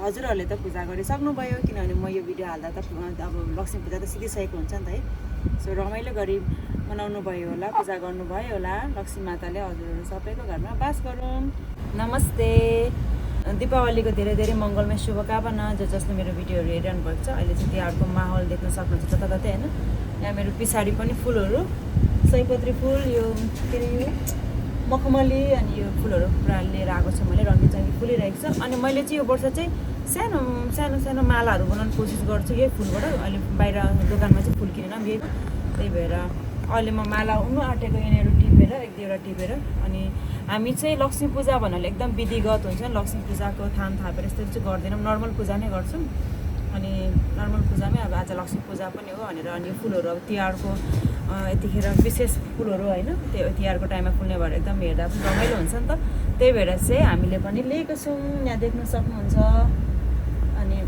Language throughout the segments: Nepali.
हजुरहरूले त पूजा गरिसक्नुभयो किनभने म यो भिडियो हाल्दा त अब लक्ष्मी पूजा त सिधिसकेको हुन्छ नि त है। सो रमाइलो गरी मनाउनु भयो होला, पूजा गर्नुभयो होला। लक्ष्मी माताले हजुरहरू सबैको घरमा बास गरून्। नमस्ते। दीपावलीको धेरै धेरै मङ्गलमय शुभकामना जसले मेरो भिडियोहरू हेरिरहनु भएको छ। अहिले चाहिँ तिहारको माहौल देख्न सक्नुहुन्छ जताततै होइन। यहाँ मेरो पछाडि पनि फुलहरू, सयपत्री फुल, यो के अरे यो मखमली अनि यो फुलहरू पुरा लिएर आएको छ मैले। रङ्गी फुलिरहेको छ। अनि मैले चाहिँ यो वर्ष चाहिँ सानो सानो सानो मालाहरू बनाउनु कोसिस गर्छु यही फुलबाट। अहिले बाहिर दोकानमा चाहिँ फुल किनेन यही, त्यही भएर अहिले म माला उन्नु आँटेको यिनीहरू टिपेर एक दुईवटा टिपेर। अनि हामी चाहिँ लक्ष्मी पूजा भन्नाले एकदम विधिगत हुन्छ नि, लक्ष्मी पूजाको थान थापेर यस्तो चाहिँ गर्दैनौँ, नर्मल पूजा नै गर्छौँ। अनि नर्मल पूजामै अब आज लक्ष्मी पूजा पनि हो भनेर अनि फुलहरू अब तिहारको यतिखेर विशेष फुलहरू होइन, त्यो तिहारको टाइममा फुल्ने भएर एकदम हेर्दा पनि रमाइलो हुन्छ नि त। त्यही भएर चाहिँ हामीले पनि लिएको छौँ, यहाँ देख्न सक्नुहुन्छ। अनि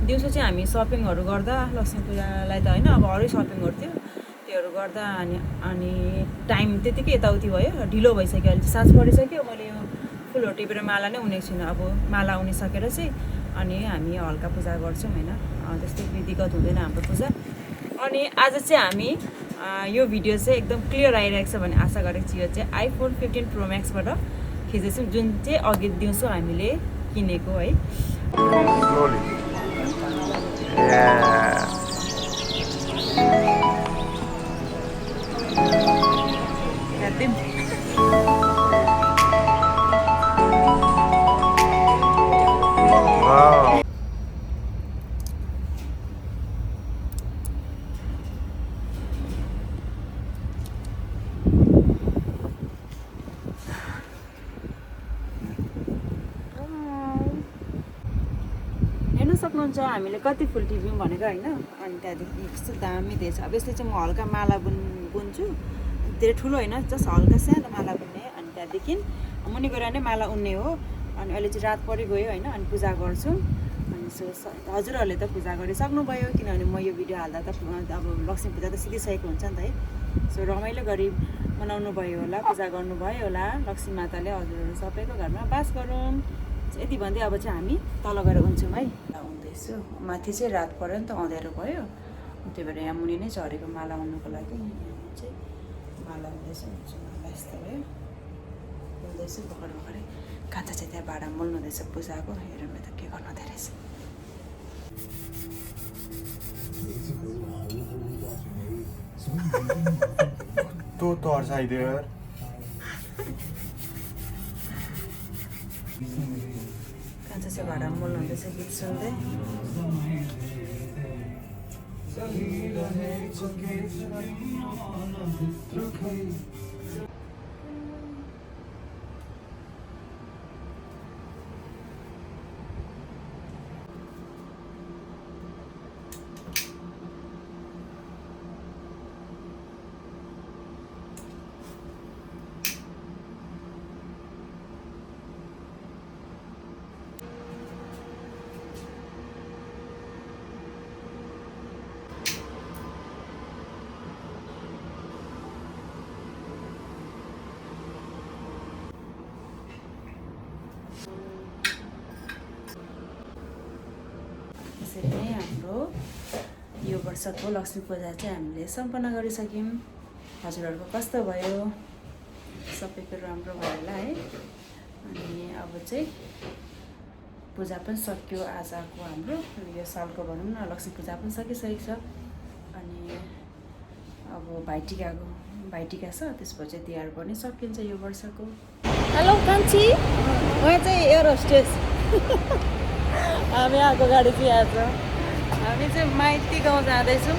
दिउँसो चाहिँ हामी सपिङहरू गर्दा लक्ष्मी पूजालाई त होइन अब अरू सपिङहरू थियो त्योहरू गर्दा अनि टाइम त्यतिकै यताउति भयो, ढिलो भइसक्यो। अहिले साँझ परिसक्यो। मैले यो फुलहरू टिपेर माला नै उनेको छुइनँ। अब माला उनिसकेर चाहिँ अनि हामी हल्का पूजा गर्छौँ होइन, त्यस्तै विधिगत हुँदैन हाम्रो पूजा। अनि आज चाहिँ हामी यो भिडियो चाहिँ एकदम क्लियर आइरहेको छ भन्ने आशा गरेको छु। यो चाहिँ iPhone 15 Pro Maxबाट खिचेछौँ, जुन चाहिँ अघि दिउँसो हामीले किनेको है। हेर्न सक्नुहुन्छ हामीले कति फुल टिप्यौँ भनेको होइन। अनि त्यहाँदेखि कस्तो दामी दिएछ। अब यसले चाहिँ म हल्का माला बुन्छु, धेरै ठुलो होइन, जस्ट हल्का सानो माला बुन्ने। अनि त्यहाँदेखि मुनि गएर नै माला उन्ने हो। अनि अहिले चाहिँ रात परिगयो होइन, अनि पूजा गर्छु। अनि सो हजुरहरूले त पूजा गरिसक्नुभयो किनभने म यो भिडियो हाल्दा त अब लक्ष्मी पूजा त सिधिसकेको हुन्छ नि त है। सो रमाइलो गरी मनाउनु भयो होला, पूजा गर्नुभयो होला। लक्ष्मी माताले हजुरहरू सबैको घरमा बास गरून्। यति भन्दै अब चाहिँ हामी तल गएर उन्छौँ है। उन्दैछु माथि चाहिँ रात पऱ्यो नि त, अँध्यारो भयो। त्यही भएर यहाँ मुनि नै झरेको माला उन्नुको लागि चाहिँ माला उन्दैछु। माला यस्तो भयो, उन्दैछु भर्खरै। कान्छा चाहिँ त्यहाँ भाँडा मोल्नु हुँदैछ पूजाको। हेरौँ त के गर्नु हुँदो रहेछ। कान्छा चाहिँ भाँडा मोल्नु हुँदैछ गीत सुन्दै। यसरी नै हाम्रो यो वर्षको लक्ष्मी पूजा चाहिँ हामीले सम्पन्न गरिसक्यौँ। हजुरहरूको कस्तो भयो? सबैको राम्रो भयो होला है। अनि अब चाहिँ पूजा पनि सक्यो आजको हाम्रो, यो सालको भनौँ न लक्ष्मी पूजा पनि सकिसकेको छ। अनि अब भाइटिका छ, त्यसपछि तिहार पनि सकिन्छ यो वर्षको। हेलो कान्छी, उहाँ चाहिँ एयर होस्टेस। हामी आएको गाडी चाहिँ आज हामी चाहिँ माइती गाउँ जाँदैछौँ।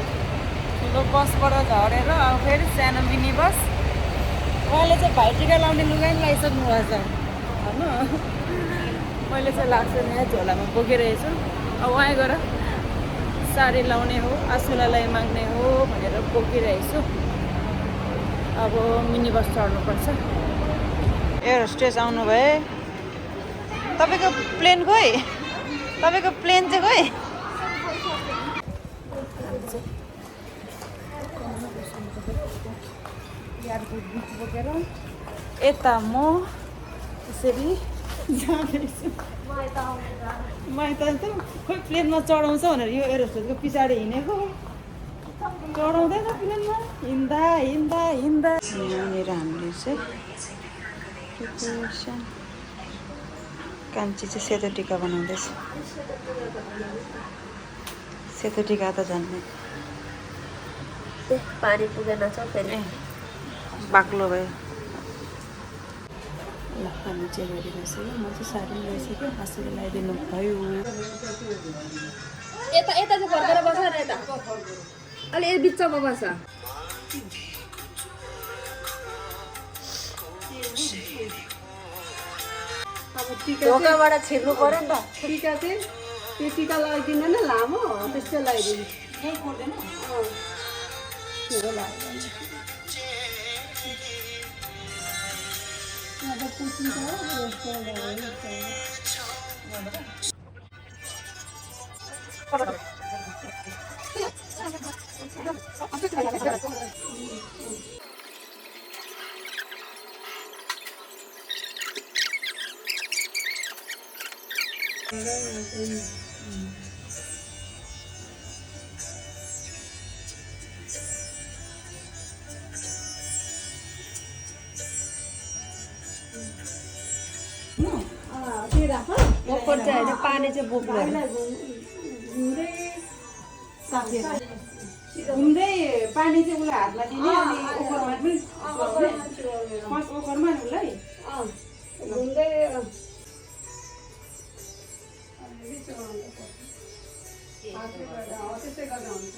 ठुलो बसबाट झरेर अब फेरि सानो मिनी बस। उहाँले चाहिँ भाइटिका लाउने लुगा पनि लगाइसक्नु भएको छ होइन। मैले चाहिँ लाग्छ यहाँ झोलामा बोकिरहेछु। अब उहाँ गएर साडी लाउने हो, आसुलालाई माग्ने हो भनेर बोकिरहेको छु। अब मिनी बस चढ्नुपर्छ। एयर होस्टेस आउनु भए। तपाईँको प्लेन खोइ? तपाईँको प्लेन चाहिँ खोइ? एयरपोर्ट बोकेर यता म यसरी जाँदैछु माइत त खोइ प्लेनमा चढाउँछ भनेर यो एरोस्टेटको पछाडि हिँडेको चढाउँदैन प्लेनमा हिँड्दा हिँड्दा हिँड्दा यहाँनिर हामीले चाहिँ प्रिपरेसन कान्छी चाहिँ सेतो टिका बनाउँदैछ सेतो टिका त झन् पानी पुगेन छ फेरि बाक्लो भयो ल हामी चाहिँ गरिरहेछु म चाहिँ साडी लगाइसक्यो हाँसेर लगाइदिनु भयो यता यता चाहिँ फर्केर बस न यता अलि यति बिचमा बस अब ढोकाबाट छिर्नु पर्यो नि त टिका चाहिँ त्यो टिका लगाइदिनु न लामो त्यस्तै लगाइदिनु केही पर्दैन ओखर चाहिँ होइन पानी चाहिँ बोक्नु घुम्दै पानी चाहिँ उसलाई हातमा दिने अनि ओखरमा पनि फर्स्ट ओखरमा नि उसलाई घुम्दै त्यस्तै गर्दा हुन्छ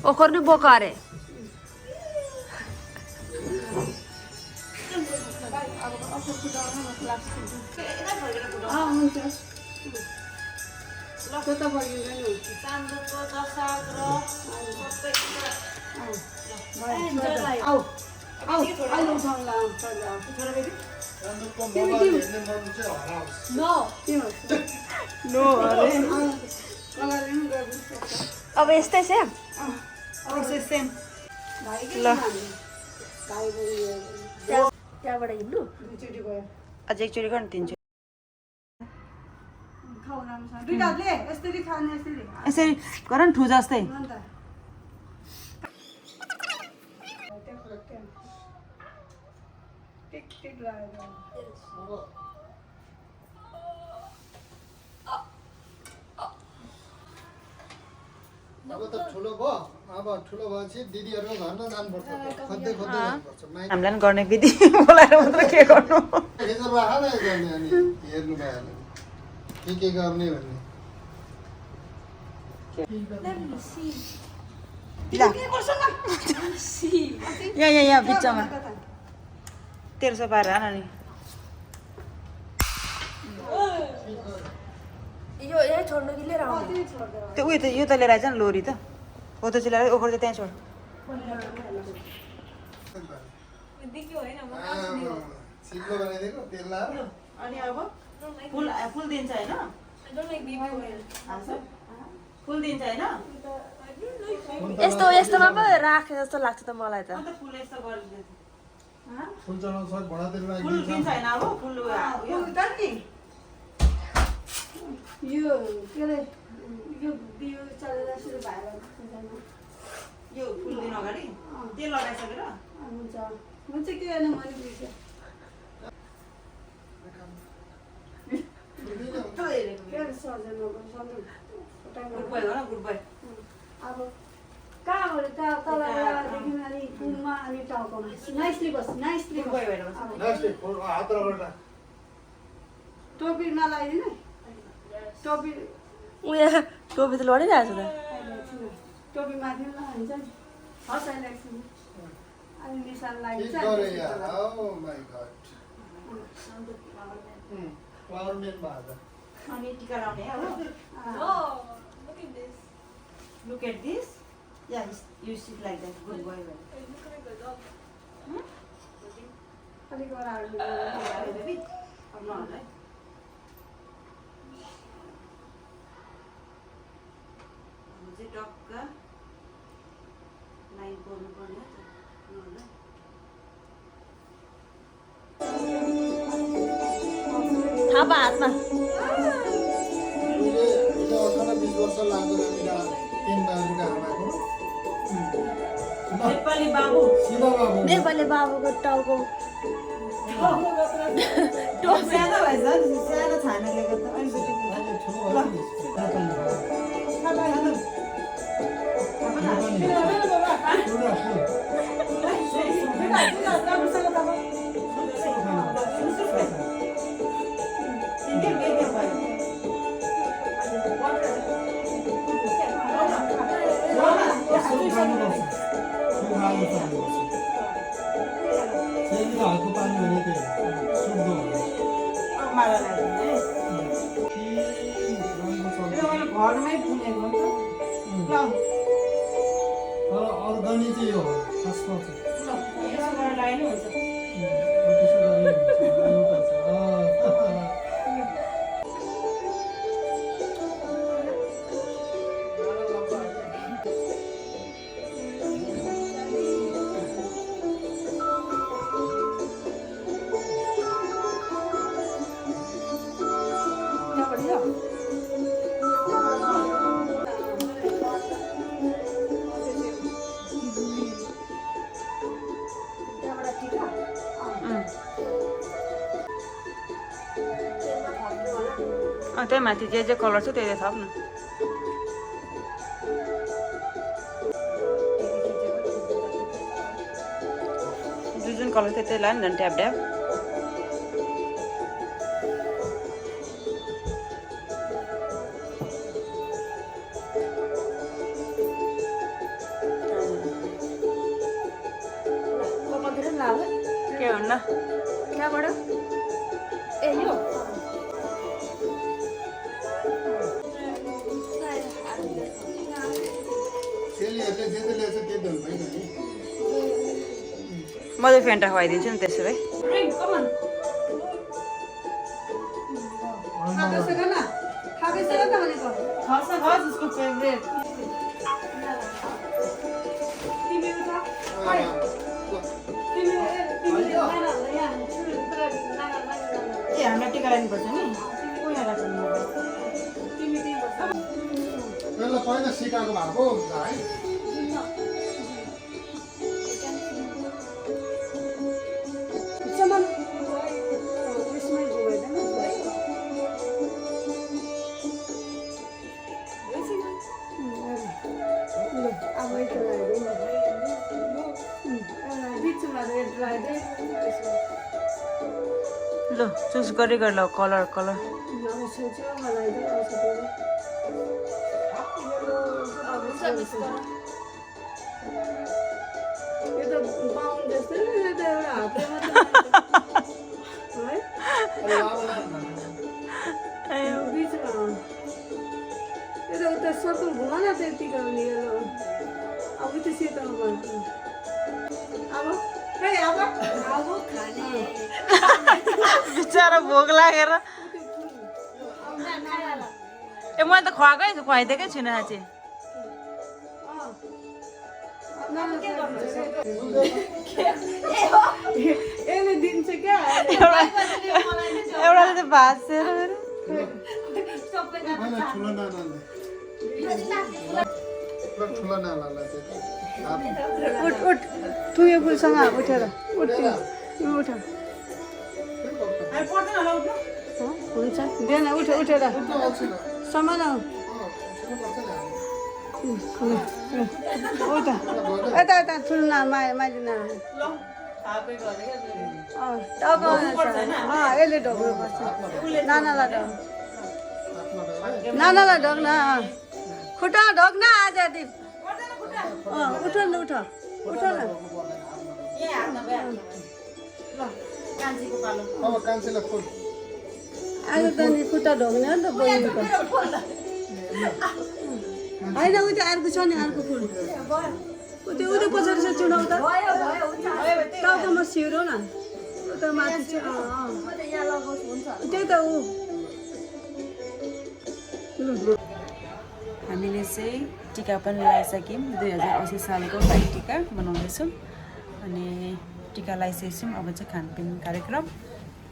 ओखर नै बोका अरे अब यस्तै छ सेम ल त्यहाँबाट हिँड्नु अझै एकचोटि गर्नु तिनचोटि यसरी गर न ठु जस्तै अब त ठुलो भयो अब ठुलो भएपछि दिदीहरू घरमा जानुपर्छ खोज्दै खोज्दै जानुपर्छ हामीलाई पनि गर्ने विधि बोलाएर मात्र के गर्नु रिजर्भ राख न गर्ने अनि हेर्नु भइहाल्यो के गर्ने भन्ने यहाँ बिचमा 1300 पारेर हान नि यो यही छोड्नु कि लिएर आउने त्यो उयो त यो त लिएर आइज न लोरी त हो त चाहिँ लिएर ओखर चाहिँ त्यहाँ छोड सिक्लो बनाइदिएको तेल लाएर अनि अब फुल दिन्छ होइन फुल दिन्छ होइन यस्तो यस्तोमा पो राखे जस्तो लाग्छ त मलाई त फुल यस्तो गरिदिन्छ फुल चढाउँछ घोडा तेल फुल दिन्छ होइन अब फुल यो के अरे यो बिउ चलेर सुरु भएर यो फुल दिन अगाडि तेल लगाइसकेर हुन्छ हुन्छ के होइन मैले बुझ्छु गुड बोय हो न गुड बोय अब कहाँबाट कहाँ तलदेखि अनि घुममा अनि टाउकोमा नाइसली बस नाइसली गुड बोय भएर बस हात रगड टोपी नलाइदिनु टोपी उयो टोपी त लडिरहेको छ त टोपी माथि हुन्छ नि हँसाइरहेको छु अनि निशान ठीक लाग्छ गरे यार ओ माय गॉड क्लाउड मेन बाजा अनि टिका लाउने हो Look at this. Yeah, you sit like that. Good boy. अलिक ओह्रालो Baby. अब नहरूलाई अब चाहिँ टक्क लाइन कोर्नु पर्ने हो त थापा हातमा उसले 18-20 वर्ष लाग्दो मेरा 3 बाबुका आमाको नेपाली बाबु सीधा बाबु नेपाली बाबुको टाउको टोप सानो भएछ सानो छानाले गर्दा अलिकति ठुलो भयो नि हातको पानी भने त्यो शुद्ध घरमै फुलेको हो त तर अर्ग्यानिक चाहिँ हो खासमा चाहिँ यसो गरेर लगाइनु हुन्छ त्यसो गर्ने हुन्छ त्यही माथि जे कलर छ त्यही थप न जुन कलर थियो त्यही लानु झन् ट्याप ट्याप के हुन्न कहाँबाट ए यो चेलीहरूले जे जे ल्याउँछ त्यही धुन भइगयो नि म चाहिँ फेन्टा खुवाइदिन्छु नि त्यसो भए उसको फेभरेट ए हामीलाई टिका लानुपर्छ नि पहिला पहिला सिकाएको भएको है ल चुज गरी ल कलर कलर यो त बाहुन जस्तो नि यो त एउटा हातले मात्रै है बिचमा यो त उता सर्कल घुमा न त्यतिको अब त्यो सेतोमा गर्छ अब खै अब खाने बिचरा भोक लागेर ए मैले त खुवाइदिएकै छुइनँ साँच्ची यसले दिन्छ क्या एउटाले त भाँचेर ठुलो नानालाई उठ उठ ठुलो फुलसँग उठेर उठ उठ हुन्छ दिएन उठेर समान उता यता यता ठुलो माइली यसले ढोक्नु पर्छ नानालाई ढोक न खुट्टा ढोक न आज दिन उठ न उठ न अब कान्छीलाई खोल आज त नि खुट्टा ढोग्ने हो नि त बहिनीको होइन उ त्यो अर्को छ नि अर्को फुल त्यो पछाडि छ चुनाउ त टाउकोमा सिरो न उता माथि छ त्यही त ऊ हामीले चाहिँ टिका पनि लगाइसक्यौँ 2080 सालको भाइ टिका मनाउँदैछौँ अनि टिका लगाइसकेछौँ अब चाहिँ खानपिन कार्यक्रम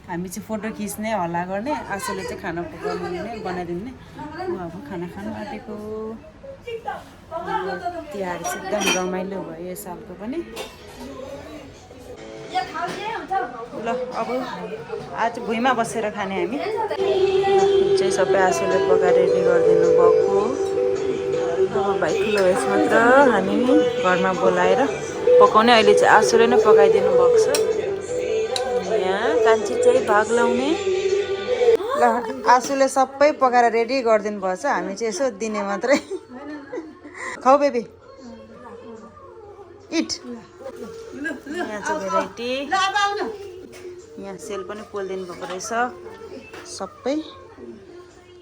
हामी चाहिँ फोटो खिच्ने हल्ला गर्ने आशुले चाहिँ खाना पकाउने बनाइदिने म अब खाना खानु आँटेको तिहार चाहिँ एकदम रमाइलो भयो यो सालको पनि ल अब आज भुइँमा बसेर खाने हामी चाहिँ सबै आशुले पकाएर रेडी गरिदिनु भएको अब भाइ ठुलो भएपछि मात्र हामी घरमा बोलाएर पकाउने अहिले चाहिँ आशुले नै पकाइदिनु भएको छ यहाँ कान्छी चाहिँ भाग लाउने ल आशुले सबै पकाएर रेडी गरिदिनु भएको छ हामी चाहिँ यसो दिने मात्रै खाऊ बेबी इट यहाँ चाहिँ भेराइटी यहाँ सेल पनि पोलिदिनु भएको रहेछ सबै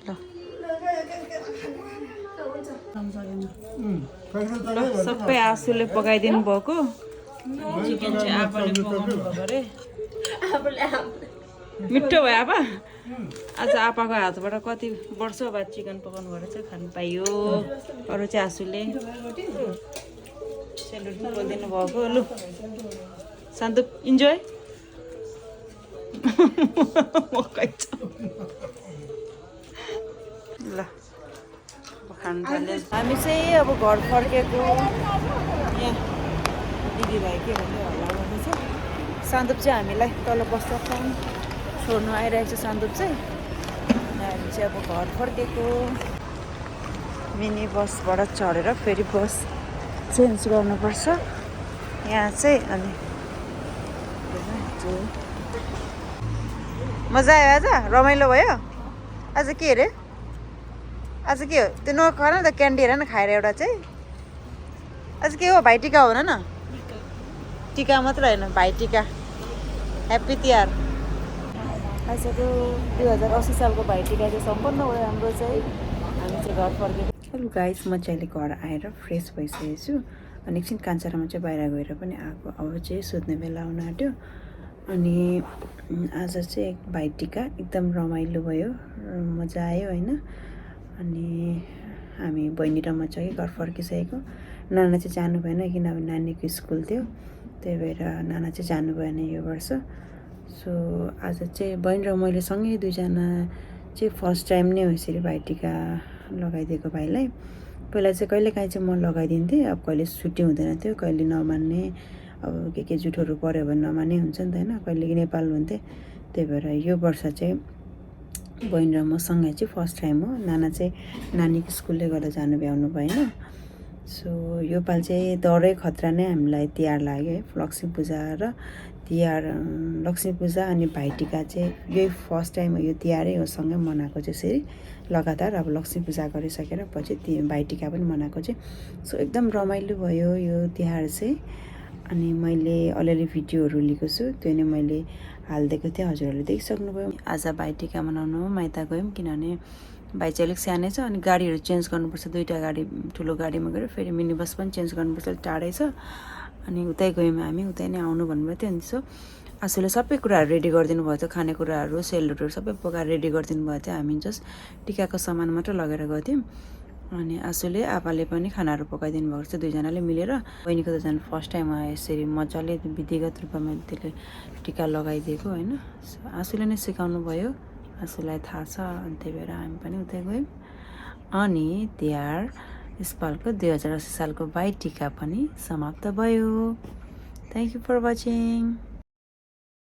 ल सबै आशुले पकाइदिनु भएको चिकन चाहिँ आपाले पकाउनु भएको अरे मिठो भयो आपा आज आपाको हातबाट कति वर्ष बाद चिकन पकाउनु भएर चाहिँ खानु पाइयो अरू चाहिँ आशुले सेलरोटी पोलिदिनु भएको लु शान्त इन्जोय मकै छ ल खानु थाल्यो हामी चाहिँ अब घर फर्केको यहाँ दिदीभाइ के भन्ने हल्ला गर्दैछ सान्दुप चाहिँ हामीलाई तल बस्दा छोड्नु आइरहेको छ सान्दुप चाहिँ हामी चाहिँ अब घर फर्केको मिनी बसबाट चढेर फेरि बस चेन्ज गर्नुपर्छ यहाँ चाहिँ अनि मजा आयो आज रमाइलो भयो आज के अरे आज के हो त्यो नखान त क्यान्डी हेर न खाएर एउटा चाहिँ आज के हो भाइटिका हो न टिका मात्र होइन भाइटिका ह्याप्पी तिहार आजको 2080 सालको भाइटिका चाहिँ सम्पन्न भयो हाम्रो चाहिँ हामी चाहिँ घर फर्केको हेलो गाइस म चाहिँ अहिले घर आएर फ्रेस भइसकेको छु अनि एकछिन कान्छारामा चाहिँ बाहिर गएर पनि आएको अब चाहिँ सुत्ने बेला आउन आँट्यो अनि आज चाहिँ भाइटिका एकदम रमाइलो भयो मजा आयो होइन अनि हामी बहिनी र म चाहिँ घर फर्किसकेको नाना चाहिँ जानु भएन किनभने नानीको स्कुल थियो त्यही भएर नाना चाहिँ जानु भएन यो वर्ष सो आज चाहिँ बहिनी र मैले सँगै दुईजना चाहिँ फर्स्ट टाइम नै हो यसरी भाइटिका लगाइदिएको भाइलाई पहिला चाहिँ कहिलेकाहीँ चाहिँ म लगाइदिन्थेँ अब कहिले छुट्टी हुँदैन थियो कहिले नमान्ने अब के जुठोहरू पऱ्यो भने नमान्ने हुन्छ नि त होइन कहिले नेपाल हुन्थेँ त्यही भएर यो वर्ष चाहिँ बहिनी र मसँगै चाहिँ फर्स्ट टाइम हो नाना चाहिँ नानीको स्कुलले गर्दा जानु भ्याउनु भएन सो योपालि चाहिँ डरै खतरा नै हामीलाई तिहार लाग्यो है लक्ष्मी पूजा र तिहार लक्ष्मी पूजा अनि भाइटिका चाहिँ यही फर्स्ट टाइम हो यो तिहारै हो सँगै मनाएको चाहिँ यसरी लगातार अब लक्ष्मी पूजा गरिसकेर पछि भाइटिका पनि मनाएको चाहिँ सो एकदम रमाइलो भयो यो तिहार चाहिँ अनि मैले अलिअलि भिडियोहरू लिएको छु त्यो नै मैले हालिदिएको थिएँ हजुरहरूले देखिसक्नुभयो आज भाइटिका मनाउनु माइत गयौँ किनभने भाइ चाहिँ अलिक सानै छ अनि गाडीहरू चेन्ज गर्नुपर्छ दुईवटा गाडी ठुलो गाडीमा गएर फेरि मिनी बस पनि चेन्ज गर्नुपर्छ अलिक टाढै छ अनि उतै गयौँ हामी उतै नै आउनु भन्नुभएको थियो अनि सो आशुले सबै कुराहरू रेडी गरिदिनु भयो थियो खानेकुराहरू सेलरोटीहरू सबै पकाएर रेडी गरिदिनु भएको थियो हामी जस्ट टिकाको सामान मात्र लगेर गएको थियौँ अनि आशुले आपाले पनि खानाहरू पकाइदिनु भएको छ दुईजनाले मिलेर बहिनीको त झन् फर्स्ट टाइम आयो यसरी मजाले विधिगत रूपमा त्यसले टिका लगाइदिएको होइन आशुले नै सिकाउनु भयो आशुलाई थाहा छ अनि त्यही भएर हामी पनि उतै गयौँ अनि तिहार यसपालको 2080 सालको भाइटिका पनि समाप्त भयो थ्याङ्क यू फर वाचिङ